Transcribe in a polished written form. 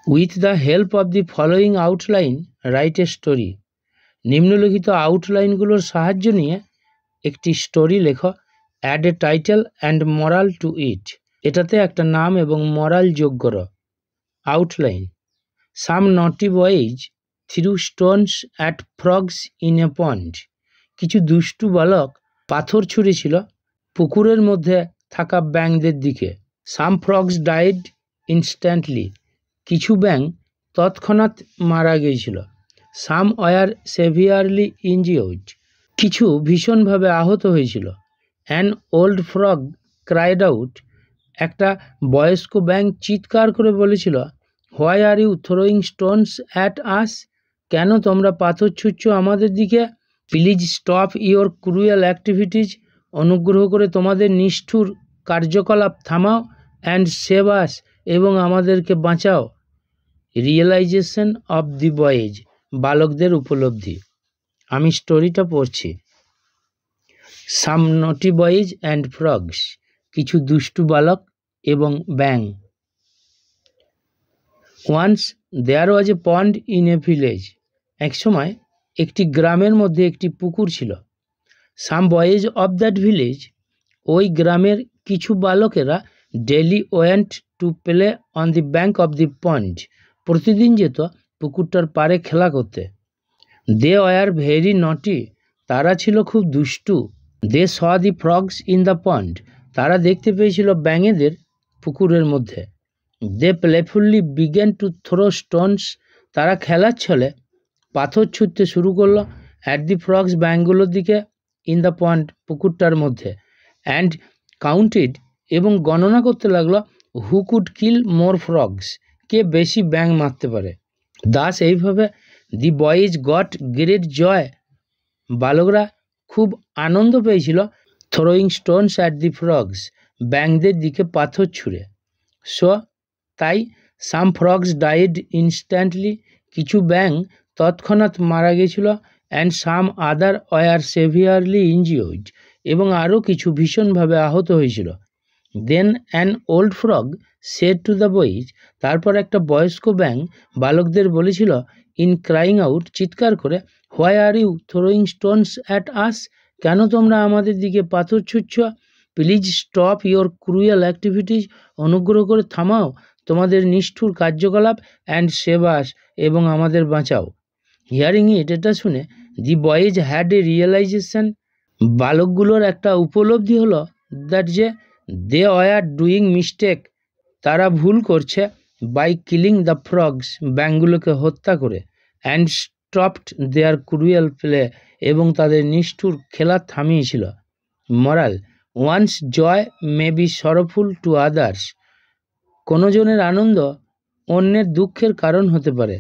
With the help of the following outline write a story. নিম্নলিখিত আউটলাইনগুলোর সাহায্য নিয়ে একটি স্টোরি লেখো। Add a title and moral to it. এটাতে একটা নাম এবং মরাল যোগ করো। Outline: some naughty boys threw stones at frogs in a pond. কিছু দুষ্টু বালক পাথর ছুঁড়েছিল পুকুরের মধ্যে থাকা ব্যাঙদের দিকে। Some frogs died instantly. কিছু ব্যাঙ তৎক্ষণাৎ মারা গিয়েছিল। Some were severely injured. কিছু ভীষণভাবে আহত হয়েছিল। An old frog cried out. একটা বয়স্ক ব্যাঙ চিৎকার করে বলেছিল, why are you throwing stones at us? কেন তোমরা পাথর ছুঁড়ছ আমাদের দিকে? Please stop your cruel activities. অনুগ্রহ করে তোমাদের নিষ্ঠুর কার্যকলাপ থামাও। And save us. এবং আমাদেরকে বাঁচাও। Realisation of the boys. বালকদের উপলব্ধি। আমি স্টোরিটা পড়ছি। সাম নটি বয়েজ অ্যান্ড ফ্রগস। কিছু দুষ্টু বালক এবং ব্যাঙ। Once there was a pond in a village. এক সময় একটি গ্রামের মধ্যে একটি পুকুর ছিল। Some boys of that village. ওই গ্রামের কিছু বালকেরা daily went to play on the bank of the pond. প্রতিদিন যেত পুকুরটার পাড়ে খেলা করতে। দে ওয়ার ভেরি নটি। তারা ছিল খুব দুষ্টু। দে স দি ফ্রগস ইন দ্য পন্ড। তারা দেখতে পেয়েছিল ব্যাঙেদের পুকুরের মধ্যে। দে প্লেফুল্লি বিগেন টু থ্রো স্টোনস। তারা খেলার ছলে পাথর ছুঁড়তে শুরু করলো। অ্যাট দি ফ্রগস, ব্যাঙগুলোর দিকে। ইন দ্য পন্ড, পুকুরটার মধ্যে। অ্যান্ড কাউন্টেড, এবং গণনা করতে লাগলো, who could kill more frogs, কে বেশি ব্যাঙ মারতে পারে। দাস, এইভাবে the boys got great joy. বালকরা খুব আনন্দ পেয়েছিল throwing stones at the frogs, ব্যাঙদের দিকে পাথর ছুঁড়ে। সো, তাই সাম ফ্রগস ডাইড ইনস্ট্যান্টলি। কিছু ব্যাঙ তৎক্ষণাৎ মারা গেছিল। And some other were severely injured, এবং আরও কিছু ভীষণভাবে আহত হয়েছিল। Then an old frog said to the boys. তারপর একটা বয়স্ক ব্যাঙ বালকদের বলেছিল, ইন ক্রাইং আউট, চিৎকার করে, why are you throwing stones at us? কেন তোমরা আমাদের দিকে পাথর ছুঁড়ছ? Please stop your cruel activities. অনুগ্রহ করে থামাও তোমাদের নিষ্ঠুর কার্যকলাপ। অ্যান্ড সেভ আস, এবং আমাদের বাঁচাও। হিয়ারিং ইট, এটা শুনে, the boys had a realization. বালকগুলোর একটা উপলব্ধি হলো, দ্যাট যে দে ওয়ার ডুইং মিস্টেক, তারা ভুল করছে, বাই কিলিং দ্য ফ্রগস, ব্যাঙগুলোকে হত্যা করে। And stopped their cruel play, এবং তাদের নিষ্ঠুর খেলা থামিয়েছিল। Moral: one's joy may be sorrowful to others. কোনো জনের আনন্দ অন্যের দুঃখের কারণ হতে পারে।